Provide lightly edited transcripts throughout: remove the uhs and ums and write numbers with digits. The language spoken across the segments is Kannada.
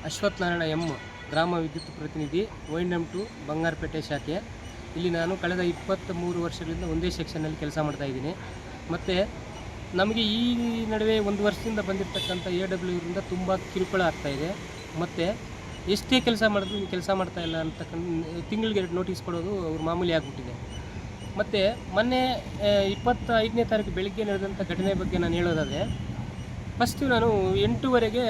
ಅಶ್ವತ್ಥನಾರಾಯಣ ಎಂ, ಗ್ರಾಮ ವಿದ್ಯುತ್ ಪ್ರತಿನಿಧಿ, ONM ಟು ಬಂಗಾರಪೇಟೆ ಶಾಖೆ. ಇಲ್ಲಿ ನಾನು ಕಳೆದ 23 ವರ್ಷಗಳಿಂದ ಒಂದೇ ಸೆಕ್ಷನ್ನಲ್ಲಿ ಕೆಲಸ ಮಾಡ್ತಾಯಿದ್ದೀನಿ. ಮತ್ತು ನಮಗೆ ಈ ನಡುವೆ 1 ವರ್ಷದಿಂದ ಬಂದಿರತಕ್ಕಂಥ AWರಿಂದ ತುಂಬ ಕಿರುಕುಳ ಆಗ್ತಾಯಿದೆ. ಮತ್ತು ಎಷ್ಟೇ ಕೆಲಸ ಮಾಡಿದ್ರು ನೀವು ಕೆಲಸ ಮಾಡ್ತಾಯಿಲ್ಲ ಅಂತಕ್ಕಂಥ ತಿಂಗಳಿಗೆ 2 ನೋಟಿಸ್ ಕೊಡೋದು ಅವ್ರು ಮಾಮೂಲಿ ಆಗಿಬಿಟ್ಟಿದೆ. ಮತ್ತು ಮೊನ್ನೆ 25ನೇ ತಾರೀಕು ಬೆಳಗ್ಗೆ ನಡೆದಂಥ ಘಟನೆ ಬಗ್ಗೆ ನಾನು ಹೇಳೋದಾದರೆ, ಫಸ್ಟು ನಾನು 8:30ಗೆ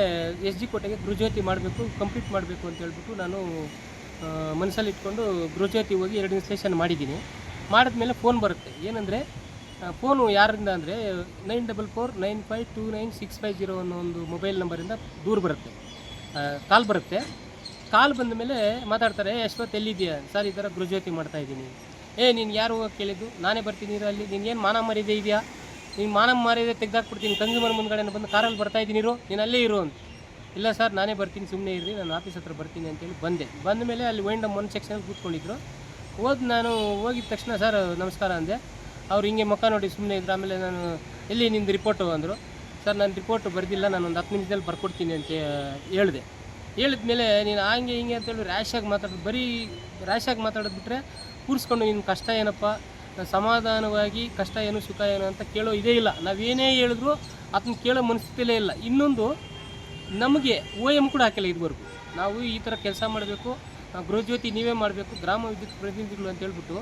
SG ಕೋಟೆಗೆ ಗೃಹಜ್ಯೋತಿ ಮಾಡಬೇಕು, ಕಂಪ್ಲೀಟ್ ಮಾಡಬೇಕು ಅಂತ ಹೇಳ್ಬಿಟ್ಟು ನಾನು ಮನಸ್ಸಲ್ಲಿ ಇಟ್ಕೊಂಡು ಗೃಹಜ್ಯೋತಿ ಹೋಗಿ 2 ಇನ್ಸ್ಟೇಷನ್ ಮಾಡಿದ್ದೀನಿ. ಮಾಡಿದ್ಮೇಲೆ ಫೋನ್ ಬರುತ್ತೆ. ಏನಂದರೆ ಫೋನು ಯಾರಿಂದ ಅಂದರೆ 9449529650 ಅನ್ನೋ ಒಂದು ಮೊಬೈಲ್ ನಂಬರಿಂದ ದೂರ ಬರುತ್ತೆ, ಕಾಲ್ ಬರುತ್ತೆ. ಕಾಲ್ ಬಂದ ಮೇಲೆ ಮಾತಾಡ್ತಾರೆ, ಯಶ್ವತ್ ಎಲ್ಲಿದೆಯಾ ಸರ್, ಈ ಥರ ಗೃಹಜ್ಯೋತಿ ಮಾಡ್ತಾಯಿದ್ದೀನಿ. ನೀನು ಯಾರು ಕೇಳಿದ್ದು? ನಾನೇ ಬರ್ತೀನಿ ಅಲ್ಲಿ. ನೀನೇನು ಮಾನ ಮರ್ಯಾದೆ ಇದೆಯಾ? ನೀನು ಮಾನ ಮರ್ಯಾದೆ ತೆಗೆದಾಕ್ಬಿಡ್ತೀನಿ, ಕನ್ಸ್ಯೂಮರ್ ಮುಂದ್ಗಡೆ ಬಂದು ಕಾರಲ್ಲಿ ಬರ್ತಾಯಿದ್ದೀನಿ ನೀನು ಅಲ್ಲೇ ಇರು ಅಂತ. ಇಲ್ಲ ಸರ್ ನಾನೇ ಬರ್ತೀನಿ, ಸುಮ್ಮನೆ ಇರ್ರಿ, ನಾನು ಆಫೀಸ್ ಹತ್ರ ಬರ್ತೀನಿ ಅಂತೇಳಿ ಬಂದ ಮೇಲೆ ಅಲ್ಲಿ ONM 1 ಸೆಕ್ಷನಲ್ಲಿ ಕೂತ್ಕೊಂಡಿದ್ರು. ನಾನು ಹೋಗಿದ ತಕ್ಷಣ ಸರ್ ನಮಸ್ಕಾರ ಅಂದೆ. ಅವ್ರು ಹಿಂಗೆ ಮುಖ ನೋಡಿ ಸುಮ್ಮನೆ ಇದ್ರು. ಆಮೇಲೆ ನಾನು ಎಲ್ಲಿ ನಿಂದು ರಿಪೋರ್ಟು ಅಂದರು. ಸರ್ ನಾನು ರಿಪೋರ್ಟು ಬರೆದಿಲ್ಲ, ನಾನು ಒಂದು 10 ನಿಮಿಷದಲ್ಲಿ ಬರ್ಕೊಡ್ತೀನಿ ಅಂತ ಹೇಳಿದೆ. ಹೇಳಿದ್ಮೇಲೆ ನೀನು ಹಂಗೆ ಹಿಂಗೆ ಅಂತೇಳಿ ರ್ಯಾಶಾಗಿ ಮಾತಾಡೋದು, ಬರೀ ರ್ಯಾಶಾಗಿ ಮಾತಾಡೋದು ಬಿಟ್ಟರೆ ಕೂರಿಸ್ಕೊಂಡು ನಿನ್ನ ಕಷ್ಟ ಏನಪ್ಪ, ಸಮಾಧಾನವಾಗಿ ಕಷ್ಟ ಏನು ಸುಖ ಏನು ಅಂತ ಕೇಳೋ ಇದೇ ಇಲ್ಲ. ನಾವೇನೇ ಹೇಳಿದ್ರು ಅದನ್ನ ಕೇಳೋ ಮನಸ್ಥಿತಿಯಲ್ಲೇ ಇಲ್ಲ. ಇನ್ನೊಂದು, ನಮಗೆ OM ಕೂಡ ಹಾಕಿಲ್ಲ ಇದುವರೆಗೂ. ನಾವು ಈ ಥರ ಕೆಲಸ ಮಾಡಬೇಕು, ಗೃಹಜ್ಯೋತಿ ನೀವೇ ಮಾಡಬೇಕು, ಗ್ರಾಮ ವಿದ್ಯುತ್ ಪ್ರತಿನಿಧಿಗಳು ಅಂತ ಹೇಳ್ಬಿಟ್ಟು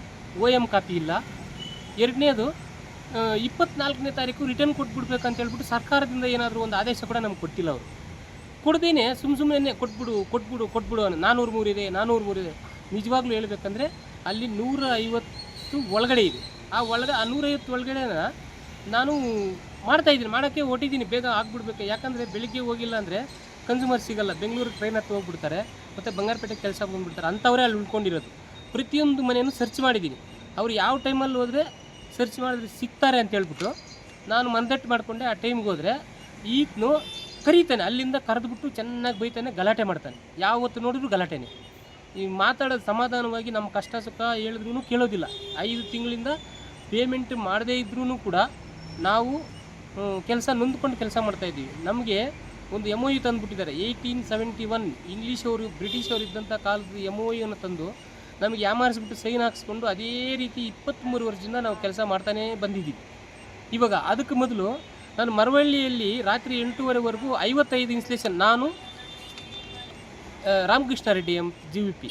OM ಕಾಪಿ ಇಲ್ಲ. ಎರಡನೇದು, 24ನೇ ತಾರೀಕು ರಿಟರ್ನ್ ಕೊಟ್ಬಿಡ್ಬೇಕಂತ ಹೇಳ್ಬಿಟ್ಟು ಸರ್ಕಾರದಿಂದ ಏನಾದರೂ ಒಂದು ಆದೇಶ ಕೂಡ ನಮ್ಗೆ ಕೊಟ್ಟಿಲ್ಲ. ಅವರು ಕೊಡ್ದೇನೆ ಸುಮ್ಮನೆ ಕೊಟ್ಬಿಡು 403 ಇದೆ 403 ಇದೆ. ನಿಜವಾಗ್ಲೂ ಹೇಳಬೇಕಂದ್ರೆ ಅಲ್ಲಿ 150 ಒಳಗಡೆ ಇದೆ. ಆ 150 ಒಳಗಡೆನ ನಾನು ಮಾಡ್ತಾಯಿದ್ದೀನಿ, ಮಾಡೋಕ್ಕೆ ಹೊಟ್ಟಿದ್ದೀನಿ, ಬೇಗ ಆಗ್ಬಿಡ್ಬೇಕು. ಯಾಕಂದರೆ ಬೆಳಿಗ್ಗೆ ಹೋಗಿಲ್ಲ ಅಂದರೆ ಕನ್ಸ್ಯೂಮರ್ ಸಿಗಲ್ಲ, ಬೆಂಗಳೂರಿಗೆ ಟ್ರೈನ್ ಹತ್ತು ಹೋಗ್ಬಿಡ್ತಾರೆ, ಮತ್ತು ಬಂಗಾರಪೇಟೆ ಕೆಲಸ ಬಂದುಬಿಡ್ತಾರೆ. ಅಂಥವರೇ ಅಲ್ಲಿ ಉಳ್ಕೊಂಡಿರೋದು. ಪ್ರತಿಯೊಂದು ಮನೆಯನ್ನು ಸರ್ಚ್ ಮಾಡಿದ್ದೀನಿ. ಅವ್ರು ಯಾವ ಟೈಮಲ್ಲಿ ಹೋದರೆ ಸರ್ಚ್ ಮಾಡಿದ್ರೆ ಸಿಗ್ತಾರೆ ಅಂತ ಹೇಳ್ಬಿಟ್ಟು ನಾನು ಮಂದಟ್ಟು ಮಾಡಿಕೊಂಡೆ. ಆ ಟೈಮ್ಗೆ ಹೋದರೆ ಈತನು ಕರೀತಾನೆ, ಅಲ್ಲಿಂದ ಕರೆದುಬಿಟ್ಟು ಚೆನ್ನಾಗಿ ಬೈತಾನೆ, ಗಲಾಟೆ ಮಾಡ್ತಾನೆ. ಯಾವತ್ತು ನೋಡಿದ್ರು ಗಲಾಟೆನೇ. ಈ ಮಾತಾಡೋದು ಸಮಾಧಾನವಾಗಿ ನಮ್ಮ ಕಷ್ಟ ಸುಖ ಹೇಳಿದ್ರೂ ಕೇಳೋದಿಲ್ಲ. 5 ತಿಂಗಳಿಂದ ಪೇಮೆಂಟ್ ಮಾಡದೇ ಇದ್ರೂ ಕೂಡ ನಾವು ಕೆಲಸ ನೊಂದ್ಕೊಂಡು ಕೆಲಸ ಮಾಡ್ತಾಯಿದ್ದೀವಿ. ನಮಗೆ ಒಂದು MOU ತಂದುಬಿಟ್ಟಿದ್ದಾರೆ. 1871 ಇಂಗ್ಲೀಷವರು ಬ್ರಿಟಿಷವರು ಇದ್ದಂಥ ಕಾಲದ MOU ತಂದು ನಮಗೆ ಯಾಮಾರಿಸ್ಬಿಟ್ಟು ಸೈನ್ ಹಾಕ್ಸ್ಕೊಂಡು ಅದೇ ರೀತಿ 23 ವರ್ಷದಿಂದ ನಾವು ಕೆಲಸ ಮಾಡ್ತಾನೇ ಬಂದಿದ್ದೀವಿ. ಇವಾಗ ಅದಕ್ಕೆ ಮೊದಲು ನಾನು ಮರವಳ್ಳಿಯಲ್ಲಿ ರಾತ್ರಿ 8:30ವರೆಗೂ 55 ಇನ್ಸ್ಟೇಷನ್, ನಾನು ರಾಮಕೃಷ್ಣ ರೆಡ್ಡಿ GVP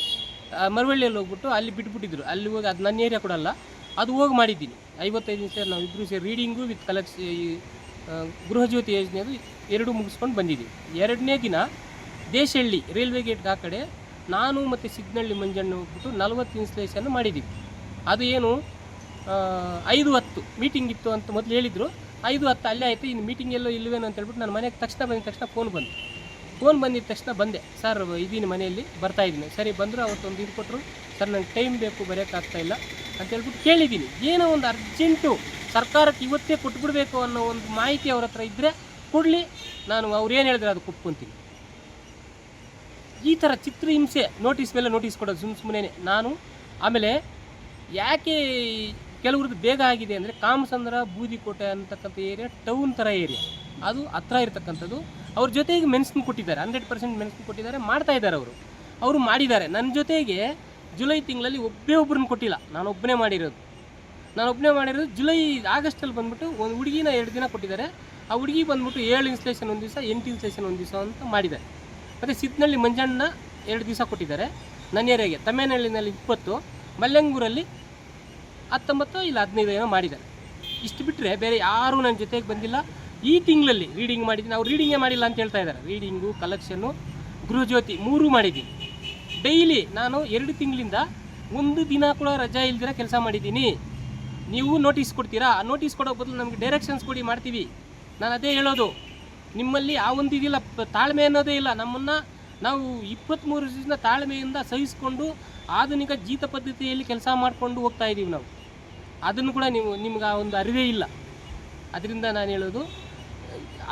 ಮರವಳ್ಳಿಯಲ್ಲಿ ಹೋಗ್ಬಿಟ್ಟು ಅಲ್ಲಿ ಬಿಟ್ಬಿಟ್ಟಿದ್ರು. ಅಲ್ಲಿ ಹೋಗಿ ಅದು ನನ್ನ ಏರಿಯಾ ಕೂಡ ಅಲ್ಲ, ಅದು ಹೋಗಿ ಮಾಡಿದ್ದೀನಿ. 55 ಇನ್ಸ್ಟೇಷನ್ ನಾವು ಇಬ್ಬರು ಸೇರಿ ರೀಡಿಂಗು ವಿತ್ ಗೃಹಜ್ಯೋತಿ ಯೋಜನೆದು 2 ಮುಗಿಸ್ಕೊಂಡು ಬಂದಿದ್ದೀವಿ. 2ನೇ ದಿನ ದೇಶಹಳ್ಳಿ ರೈಲ್ವೆ ಗೇಟ್ಗೆ ಆ ಕಡೆ ನಾನು ಮತ್ತು ಸಿಗ್ನಳ್ಳಿ ಮಂಜಣ್ಣ ಹೋಗ್ಬಿಟ್ಟು 40 ಇನ್ಸ್ಟೇಷನ್ ಮಾಡಿದ್ದೀವಿ. ಅದು ಏನು 5:10 ಮೀಟಿಂಗ್ ಇತ್ತು ಅಂತ ಮೊದಲು ಹೇಳಿದರು. 5:10 ಅಲ್ಲೇ ಆಯಿತು. ಇನ್ನು ಮೀಟಿಂಗ್ ಎಲ್ಲೋ ಇಲ್ಲವೇನೋ ಅಂತ ಹೇಳ್ಬಿಟ್ಟು ನಾನು ಮನೆಗೆ ಬಂದಿದ ತಕ್ಷಣ ಫೋನ್ ಬಂದಿದ್ದ ತಕ್ಷಣ ಬಂದೆ. ಸರ್ ಇದ್ದೀನಿ ಮನೆಯಲ್ಲಿ, ಬರ್ತಾಯಿದ್ದೀನಿ. ಸರಿ ಬಂದರು. ಅವತ್ತೊಂದು ಇದು ಕೊಟ್ಟರು, ಸರ್ ನನಗೆ ಟೈಮ್ ಬೇಕು, ಬರೋಕ್ಕಾಗ್ತಾಯಿಲ್ಲ ಅಂತ ಹೇಳ್ಬಿಟ್ಟು ಕೇಳಿದ್ದೀನಿ. ಏನೋ ಒಂದು ಅರ್ಜೆಂಟು ಸರ್ಕಾರಕ್ಕೆ ಇವತ್ತೇ ಕೊಟ್ಬಿಡ್ಬೇಕು ಅನ್ನೋ ಒಂದು ಮಾಹಿತಿ ಅವ್ರ ಹತ್ರ ಇದ್ದರೆ ಕೊಡಲಿ, ನಾನು ಅವ್ರು ಏನು ಹೇಳಿದ್ರೆ ಅದು ಒಪ್ಕೊತೀನಿ. ಈ ಥರ ಚಿತ್ರಹಿಂಸೆ, ನೋಟಿಸ್ ಮೇಲೆ ನೋಟಿಸ್ ಕೊಡೋದು ಸುಮ್ಮನೆ ನಾನು. ಆಮೇಲೆ ಯಾಕೆ ಕೆಲವ್ರದ್ದು ಬೇಗ ಆಗಿದೆ ಅಂದರೆ, ಕಾಮಸಂದ್ರ ಬೂದಿಕೋಟೆ ಅಂತಕ್ಕಂಥ ಏರಿಯಾ ಟೌನ್ ಥರ ಏರಿಯಾ, ಅದು ಹತ್ರ ಇರತಕ್ಕಂಥದ್ದು. ಅವ್ರ ಜೊತೆಗೆ ಮೆನ್ಷನ್ ಕೊಟ್ಟಿದ್ದಾರೆ, 100% ಮೆನ್ಷನ್ ಕೊಟ್ಟಿದ್ದಾರೆ, ಮಾಡ್ತಾಯಿದ್ದಾರೆ. ಅವರು ಮಾಡಿದ್ದಾರೆ. ನನ್ನ ಜೊತೆಗೆ ಜುಲೈ ತಿಂಗಳಲ್ಲಿ ಒಬ್ಬರನ್ನ ಕೊಟ್ಟಿಲ್ಲ, ನಾನು ಒಬ್ಬನೇ ಮಾಡಿರೋದು. ಜುಲೈ ಆಗಸ್ಟಲ್ಲಿ ಬಂದ್ಬಿಟ್ಟು ಒಂದು ಹುಡುಗಿನ 2 ದಿನ ಕೊಟ್ಟಿದ್ದಾರೆ. ಆ ಹುಡುಗಿ ಬಂದ್ಬಿಟ್ಟು 7 ಇನ್ಸ್ಟೇಷನ್ ಒಂದು ದಿವಸ, 8 ಇನ್ಸ್ಟೇಷನ್ ಒಂದು ದಿವಸ ಅಂತ ಮಾಡಿದ್ದಾರೆ. ಮತ್ತು ಸಿದ್ನಳ್ಳಿ ಮಂಜಣ್ಣ 2 ದಿವಸ ಕೊಟ್ಟಿದ್ದಾರೆ ನನ್ನ ಏರಿಯಾಗೆ. ತಮ್ಮೇನಹಳ್ಳಿನಲ್ಲಿ 20, ಮಲ್ಲಂಗೂರಲ್ಲಿ 19 ಇಲ್ಲ 15 ಏನೋ ಮಾಡಿದ್ದಾರೆ. ಇಷ್ಟು ಬಿಟ್ಟರೆ ಬೇರೆ ಯಾರೂ ನನ್ನ ಜೊತೆಗೆ ಬಂದಿಲ್ಲ. ಈ ತಿಂಗಳಲ್ಲಿ ರೀಡಿಂಗ್ ಮಾಡಿದ್ದೀನಿ. ಅವ್ರು ರೀಡಿಂಗೇ ಮಾಡಿಲ್ಲ ಅಂತ ಹೇಳ್ತಾ ಇದ್ದಾರೆ. ರೀಡಿಂಗು, ಕಲೆಕ್ಷನ್ನು, ಗೃಹಜ್ಯೋತಿ 3 ಮಾಡಿದ್ದೀನಿ. ಡೈಲಿ ನಾನು 2 ತಿಂಗಳಿಂದ 1 ದಿನ ಕೂಡ ರಜಾ ಇಲ್ದಿರ ಕೆಲಸ ಮಾಡಿದ್ದೀನಿ. ನೀವು ನೋಟಿಸ್ ಕೊಡ್ತೀರಾ? ಆ ನೋಟಿಸ್ ಕೊಡೋ ಬದಲು ನಮಗೆ ಡೈರೆಕ್ಷನ್ಸ್ ಕೊಡಿ, ಮಾಡ್ತೀವಿ. ನಾನು ಅದೇ ಹೇಳೋದು, ನಿಮ್ಮಲ್ಲಿ ಆ ಒಂದು ಇದಿಲ್ಲ, ತಾಳ್ಮೆ ಅನ್ನೋದೇ ಇಲ್ಲ. ನಾವು 23 ವರ್ಷದಿಂದ ತಾಳ್ಮೆಯಿಂದ ಸಹಿಸ್ಕೊಂಡು ಆಧುನಿಕ ಜೀತ ಪದ್ಧತಿಯಲ್ಲಿ ಕೆಲಸ ಮಾಡಿಕೊಂಡು ಹೋಗ್ತಾ ಇದ್ದೀವಿ ನಾವು. ಅದನ್ನು ಕೂಡ ನಿಮ್ಗೆ ಆ ಒಂದು ಅರಿವೇ ಇಲ್ಲ. ಅದರಿಂದ ನಾನು ಹೇಳೋದು.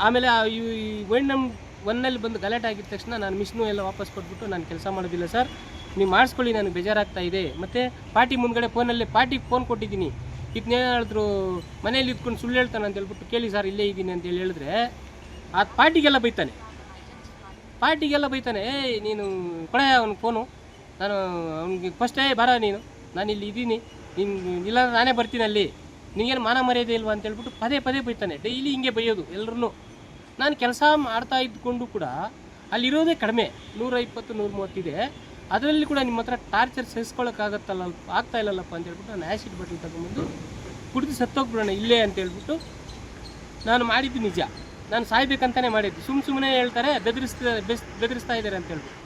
ಆಮೇಲೆ ಈ ONM 1ನಲ್ಲಿ ಬಂದು ಗಲಾಟೆ ಆಗಿದ ತಕ್ಷಣ ನಾನು ಮಿಷನು ಎಲ್ಲ ವಾಪಸ್ ಕೊಟ್ಬಿಟ್ಟು ನಾನು ಕೆಲಸ ಮಾಡೋದಿಲ್ಲ ಸರ್, ನೀವು ಮಾಡಿಸ್ಕೊಳ್ಳಿ, ನನಗೆ ಬೇಜಾರಾಗ್ತಾ ಇದೆ. ಮತ್ತು ಪಾರ್ಟಿ ಮುಂದ್ಗಡೆ ಪಾರ್ಟಿಗೆ ಫೋನ್ ಕೊಟ್ಟಿದ್ದೀನಿ. ಇದನ್ನೇನು ಹೇಳಿದ್ರು, ಮನೇಲಿ ಇದ್ಕೊಂಡು ಸುಳ್ಳು ಹೇಳ್ತಾನೆ ಅಂತ ಹೇಳ್ಬಿಟ್ಟು, ಕೇಳಿ ಸರ್ ಇಲ್ಲೇ ಇದ್ದೀನಿ ಅಂತೇಳಿ ಹೇಳಿದ್ರೆ ಆ ಪಾರ್ಟಿಗೆಲ್ಲ ಬೈತಾನೆ. ಪಾರ್ಟಿಗೆಲ್ಲ ಬೈತಾನೆ, ಏಯ್ ನೀನು ಕೊಡ ಅವ್ನಿಗೆ ಫೋನು, ನಾನು ಅವ್ನಿಗೆ ಫಸ್ಟೇ ಬರ ನೀನು, ನಾನು ಇಲ್ಲಿ ಇದ್ದೀನಿ, ನೀನು ಇಲ್ಲ ನಾನೇ ಬರ್ತೀನಿ ಅಲ್ಲಿ, ನಿನಗೇನು ಮಾನ ಮರ್ಯಾದೆ ಇಲ್ವಾ ಅಂತ ಹೇಳ್ಬಿಟ್ಟು ಪದೇ ಪದೇ ಬೈತಾನೆ. ಡೈಲಿ ಹಿಂಗೆ ಬೈಯೋದು ಎಲ್ಲರೂ. ನಾನು ಕೆಲಸ ಮಾಡ್ತಾ ಇದ್ಕೊಂಡು ಕೂಡ ಅಲ್ಲಿರೋದೇ ಕಡಿಮೆ, 120 130 ಇದೆ. ಅದರಲ್ಲಿ ಕೂಡ ನಿಮ್ಮ ಹತ್ರ ಟಾರ್ಚರ್ ಸಹಿಸ್ಕೊಳ್ಳೋಕ್ಕಾಗತ್ತಲ್ಲ, ಆಗ್ತಾ ಇಲ್ಲಲ್ಲಪ್ಪ ಅಂತ ಹೇಳ್ಬಿಟ್ಟು ನಾನು ಆ್ಯಸಿಡ್ ಬಾಟಲ್ ತಗೊಂಬಂದು ಕುಡಿದು ಸತ್ತೋಗ್ಬಿಡೋಣ ಇಲ್ಲೇ ಅಂತ ಹೇಳ್ಬಿಟ್ಟು ನಾನು ಮಾಡಿದ್ದು ನಿಜ. ನಾನು ಸಾಯ್ಬೇಕಂತಲೇ ಮಾಡಿದ್ದು. ಸುಮ್ಮನೆ ಹೇಳ್ತಾರೆ ಬೆದರಿಸ್ತಾ ಇದ್ದಾರೆ ಅಂತ ಹೇಳ್ಬಿಟ್ಟು.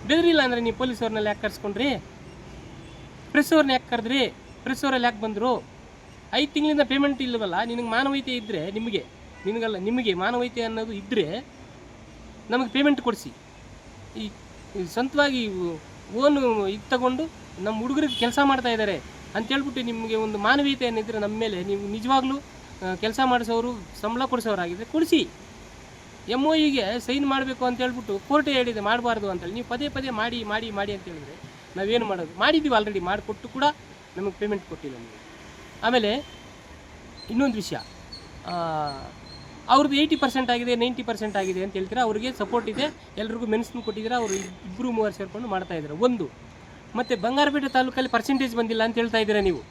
ಬೆದರಿಲ್ಲ ಅಂದರೆ ನೀವು ಪೊಲೀಸವ್ರನ್ನೆಲ್ಲ ಯಾಕೆ ಕರ್ಸ್ಕೊಂಡ್ರಿ, ಪ್ರೆಸ್ ಅವ್ರನ್ನ ಯಾಕೆ ಕರೆದ್ರಿ, ಪ್ರೆಸ್ ಅವರಲ್ಲಿ ಯಾಕೆ ಬಂದರು? 5 ತಿಂಗಳಿಂದ ಪೇಮೆಂಟ್ ಇಲ್ಲವಲ್ಲ. ನಿನಗೆ ಮಾನವೀಯತೆ ಇದ್ದರೆ, ನಿಮಗೆ ಮಾನವೀಯತೆ ಅನ್ನೋದು ಇದ್ದರೆ ನಮಗೆ ಪೇಮೆಂಟ್ ಕೊಡಿಸಿ. ಈ ಸ್ವಂತವಾಗಿ ಓನು ಇದು ತಗೊಂಡು ನಮ್ಮ ಹುಡುಗರಿಗೆ ಕೆಲಸ ಮಾಡ್ತಾ ಇದ್ದಾರೆ ಅಂತೇಳ್ಬಿಟ್ಟು ನಿಮಗೆ ಒಂದು ಮಾನವೀಯತೆ ಏನಿದ್ರೆ ನಮ್ಮ ಮೇಲೆ, ನೀವು ನಿಜವಾಗ್ಲೂ ಕೆಲಸ ಮಾಡಿಸೋರು, ಸಂಬಳ ಕೊಡಿಸೋರಾಗಿದ್ದರೆ ಕೊಡಿಸಿ. MOUಗೆ ಸೈನ್ ಮಾಡಬೇಕು ಅಂತ ಹೇಳ್ಬಿಟ್ಟು ಕೋರ್ಟೇ ಹೇಳಿದೆ ಮಾಡಬಾರ್ದು ಅಂತೇಳಿ. ನೀವು ಪದೇ ಪದೇ ಮಾಡಿ ಮಾಡಿ ಮಾಡಿ ಅಂತ ಹೇಳಿದ್ರೆ ನಾವೇನು ಮಾಡೋದು? ಮಾಡಿದ್ದೀವಿ ಆಲ್ರೆಡಿ, ಮಾಡಿಕೊಟ್ಟು ಕೂಡ ನಮಗೆ ಪೇಮೆಂಟ್ ಕೊಟ್ಟಿಲ್ಲ ನೀವು. ಆಮೇಲೆ ಇನ್ನೊಂದು ವಿಷಯ, ಅವ್ರದ್ದು 80% ಆಗಿದೆ, 90% ಆಗಿದೆ ಅಂತ ಹೇಳ್ತೀರಾ. ಅವ್ರಿಗೆ ಸಪೋರ್ಟ್ ಇದೆ, ಎಲ್ರಿಗೂ ಮೆನ್ಷನ್ ಕೊಟ್ಟಿದ್ದೀರಾ. ಅವರು 2-3 ಸೇರಿಕೊಂಡು ಮಾಡ್ತಾಯಿದ್ದಾರೆ. ಒಂದು ಮತ್ತು ಬಂಗಾರಪೇಟೆ ತಾಲೂಕಲ್ಲಿ ಪರ್ಸೆಂಟೇಜ್ ಬಂದಿಲ್ಲ ಅಂತ ಹೇಳ್ತಾ ಇದ್ದೀರಾ ನೀವು.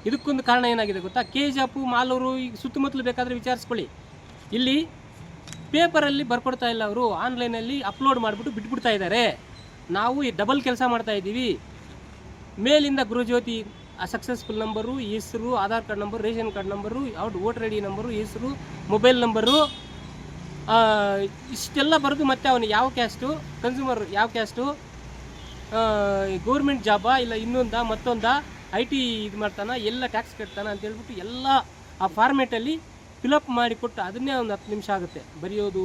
ಇದಕ್ಕೊಂದು ಕಾರಣ ಏನಾಗಿದೆ ಗೊತ್ತಾ? KJP ಮಾಲೂರು ಈಗ ಸುತ್ತಮುತ್ತಲು ಬೇಕಾದರೆ ವಿಚಾರಿಸ್ಕೊಳ್ಳಿ. ಇಲ್ಲಿ ಪೇಪರಲ್ಲಿ ಬರ್ಕೊಡ್ತಾ ಇಲ್ಲ, ಅವರು ಆನ್ಲೈನಲ್ಲಿ ಅಪ್ಲೋಡ್ ಮಾಡಿಬಿಟ್ಟು ಬಿಟ್ಬಿಡ್ತಾ ಇದ್ದಾರೆ. ನಾವು ಈ ಡಬಲ್ ಕೆಲಸ ಮಾಡ್ತಾಯಿದ್ದೀವಿ. ಮೇಲಿಂದ ಗೃಹಜ್ಯೋತಿ ಸಕ್ಸಸ್ಫುಲ್ ನಂಬರು, ಹೆಸರು, Aadhaar card number, ration card number, voter ID number, ಹೆಸರು, ಮೊಬೈಲ್ ನಂಬರು, ಇಷ್ಟೆಲ್ಲ ಬರೆದು ಮತ್ತೆ ಅವನು ಯಾವ ಕ್ಯಾಸ್ಟು, ಕನ್ಸ್ಯೂಮರ್ ಯಾವ ಕ್ಯಾಸ್ಟು, ಗೌರ್ಮೆಂಟ್ ಜಾಬಾ ಇಲ್ಲ ಇನ್ನೊಂದಾ ಮತ್ತೊಂದಾ, IT ಇದು ಮಾಡ್ತಾನೆ, ಎಲ್ಲ ಟ್ಯಾಕ್ಸ್ ಕಟ್ತಾನೆ ಅಂತೇಳ್ಬಿಟ್ಟು ಎಲ್ಲ ಆ ಫಾರ್ಮೇಟಲ್ಲಿ ಫಿಲಪ್ ಮಾಡಿಕೊಟ್ಟು ಅದನ್ನೇ ಒಂದು 10 ನಿಮಿಷ ಆಗುತ್ತೆ ಬರೆಯೋದು.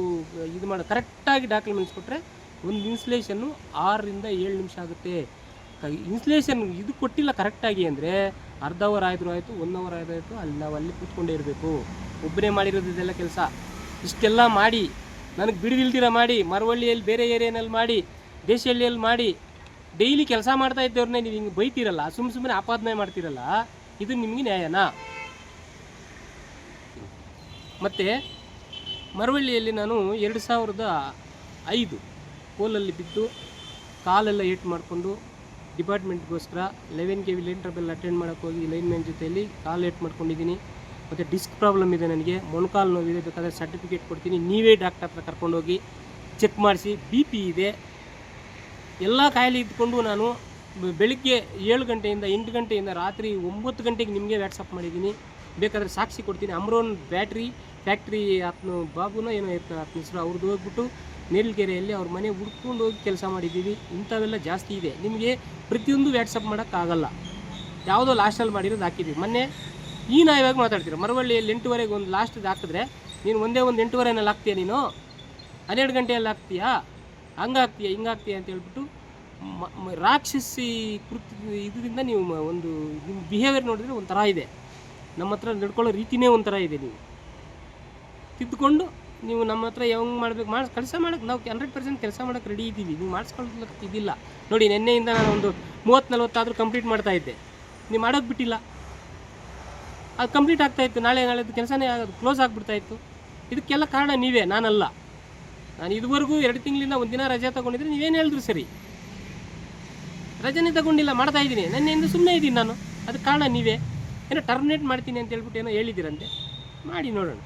ಇದು ಮಾಡೋ ಕರೆಕ್ಟಾಗಿ ಡಾಕ್ಯುಮೆಂಟ್ಸ್ ಕೊಟ್ಟರೆ ಒಂದು ಇನ್ಸ್ಲೇಷನ್ನು 6ರಿಂದ 7 ನಿಮಿಷ ಆಗುತ್ತೆ. ಇನ್ಸ್ಲೇಷನ್ ಇದು ಕೊಟ್ಟಿಲ್ಲ ಕರೆಕ್ಟಾಗಿ ಅಂದರೆ ಅರ್ಧ ಅವರ್ ಆದರೂ ಆಯಿತು, 1 ಅವರ್ ಆಯಿತು, ಅಲ್ಲಿ ನಾವು ಅಲ್ಲಿ ಕೂತ್ಕೊಂಡೇ ಇರಬೇಕು. ಒಬ್ಬನೇ ಮಾಡಿರೋದು ಇದೆಲ್ಲ ಕೆಲಸ. ಇಷ್ಟೆಲ್ಲ ಮಾಡಿ ನನಗೆ ಬಿಡುವಿಲ್ದಿರ ಮಾಡಿ, ಮರವಳ್ಳಿಯಲ್ಲಿ ಬೇರೆ ಏರಿಯಾನಲ್ಲಿ ಮಾಡಿ, ದೇಶಹಳ್ಳಿಯಲ್ಲಿ ಮಾಡಿ, ಡೈಲಿ ಕೆಲಸ ಮಾಡ್ತಾ ಇದ್ದವ್ರನ್ನೇ ನೀವು ಹಿಂಗೆ ಬೈತೀರಲ್ಲ, ಸುಮ್ಮನೆ ಆಪಾದನೆ ಮಾಡ್ತೀರಲ್ಲ, ಇದು ನಿಮಗೆ ನ್ಯಾಯನಾ? ಮತ್ತು ಮರವಳ್ಳಿಯಲ್ಲಿ ನಾನು 2005 ಪೋಲಲ್ಲಿ ಬಿದ್ದು ಕಾಲೆಲ್ಲ ಏಟು ಮಾಡಿಕೊಂಡು ಡಿಪಾರ್ಟ್ಮೆಂಟ್ಗೋಸ್ಕರ 11 KV ಲೈನ್ ಟ್ರಬಲ್ ಅಟೆಂಡ್ ಮಾಡೋಕ್ಕೆ ಹೋಗಿ ಲೈನ್ಮ್ಯಾನ್ ಜೊತೆಯಲ್ಲಿ ಕಾಲು ಏಟು ಮಾಡ್ಕೊಂಡಿದ್ದೀನಿ. ಮತ್ತು ಡಿಸ್ಕ್ ಪ್ರಾಬ್ಲಮ್ ಇದೆ ನನಗೆ, ಮೊಣಕಾಲು ನೋವಿದೆ. ಬೇಕಾದರೆ ಸರ್ಟಿಫಿಕೇಟ್ ಕೊಡ್ತೀನಿ, ನೀವೇ ಡಾಕ್ಟರ್ ಹತ್ರ ಕರ್ಕೊಂಡೋಗಿ ಚೆಕ್ ಮಾಡಿಸಿ. BP ಇದೆ, ಎಲ್ಲ ಕಾಯಿಲೆ ಇದ್ಕೊಂಡು ನಾನು ಬೆಳಿಗ್ಗೆ 7 ಗಂಟೆಯಿಂದ 8 ಗಂಟೆಯಿಂದ ರಾತ್ರಿ 9 ಗಂಟೆಗೆ ನಿಮಗೆ ವ್ಯಾಟ್ಸಪ್ ಮಾಡಿದ್ದೀನಿ. ಬೇಕಾದರೆ ಸಾಕ್ಷಿ ಕೊಡ್ತೀನಿ. ಅಮ್ರೋನ್ ಬ್ಯಾಟ್ರಿ ಫ್ಯಾಕ್ಟ್ರಿ ಆತನು ಬಾಬುನ ಏನೋ ಇರ್ತಾರೆ ಆತನ ಹೆಸರು, ಅವ್ರದ್ದು ಹೋಗ್ಬಿಟ್ಟು ನೇರ್ಲಗೆರೆಯಲ್ಲಿ ಅವ್ರ ಮನೆ ಹುಡ್ಕೊಂಡು ಹೋಗಿ ಕೆಲಸ ಮಾಡಿದ್ದೀವಿ. ಇಂಥವೆಲ್ಲ ಜಾಸ್ತಿ ಇದೆ. ನಿಮಗೆ ಪ್ರತಿಯೊಂದು ವ್ಯಾಟ್ಸಪ್ ಮಾಡೋಕ್ಕಾಗಲ್ಲ. ಯಾವುದೋ ಲಾಸ್ಟಲ್ಲಿ ಮಾಡಿರೋದು ಹಾಕಿದ್ದೀವಿ. ಮೊನ್ನೆ ಈ ನಾಯಿವಾಗಿ ಮಾತಾಡ್ತೀರ. ಮರವಳ್ಳಿಯಲ್ಲಿ 8ವರೆಗೆ ಒಂದು ಲಾಸ್ಟ್ದು ಹಾಕಿದ್ರೆ ನೀನು ಒಂದೇ ಒಂದು 8ವರೆನಲ್ಲಿ ಹಾಕ್ತೀಯ, ನೀನು 12 ಗಂಟೆಯಲ್ಲಿ ಹಾಕ್ತೀಯಾ, ಹಂಗಾಗ್ತೀಯ ಹಿಂಗಾಗ್ತೀಯ ಅಂತ ಹೇಳ್ಬಿಟ್ಟು ರಾಕ್ಷಸಿ ಇದರಿಂದ ನೀವು ಒಂದು ನಿಮ್ಮ ಬಿಹೇವಿಯರ್ ನೋಡಿದರೆ ಒಂಥರ ಇದೆ. ನಮ್ಮ ಹತ್ರ ನಡ್ಕೊಳ್ಳೋ ರೀತಿಯೇ ಒಂಥರ ಇದೆ. ನೀವು ತಿದ್ದುಕೊಂಡು ನೀವು ನಮ್ಮ ಹತ್ರ ಹೆಂಗೆ ಮಾಡಬೇಕು ಕೆಲಸ ಮಾಡೋಕ್ಕೆ ನಾವು 100% ಕೆಲಸ ಮಾಡೋಕ್ಕೆ ರೆಡಿ ಇದ್ದೀವಿ. ನೀವು ಮಾಡಿಸ್ಕೊಳ್ಳೋಕ್ಕೆ ಇದಿಲ್ಲ ನೋಡಿ. ನಿನ್ನೆಯಿಂದ ನಾನು ಒಂದು 30-40 ಆದರೂ ಕಂಪ್ಲೀಟ್ ಮಾಡ್ತಾಯಿದ್ದೆ. ನೀವು ಮಾಡೋಕ್ಕೆ ಬಿಟ್ಟಿಲ್ಲ. ಅದು ಕಂಪ್ಲೀಟ್ ಆಗ್ತಾಯಿತ್ತು. ನಾಳೆದು ಕೆಲಸನೇ ಆಗೋದು, ಕ್ಲೋಸ್ ಆಗಿಬಿಡ್ತಾಯಿತ್ತು. ಇದಕ್ಕೆಲ್ಲ ಕಾರಣ ನೀವೇ, ನಾನಲ್ಲ. ನಾನು ಇದುವರೆಗೂ 2 ತಿಂಗಳಿಂದ 1 ದಿನ ರಜೆ ತೊಗೊಂಡಿದ್ರೆ ನೀವೇನು ಹೇಳಿದ್ರು ಸರಿ. ರಜೆನೇ ತಗೊಂಡಿಲ್ಲ, ಮಾಡ್ತಾಯಿದ್ದೀನಿ. ನೆನ್ನೆಯಿಂದ ಸುಮ್ಮನೆ ಇದ್ದೀನಿ ನಾನು. ಅದಕ್ಕೆ ಕಾರಣ ನೀವೇ. ಏನೋ ಟರ್ಮಿನೇಟ್ ಮಾಡ್ತೀನಿ ಅಂತ ಹೇಳ್ಬಿಟ್ಟು ಏನೋ ಹೇಳಿದ್ದೀರಂತೆ. ಮಾಡಿ ನೋಡೋಣ.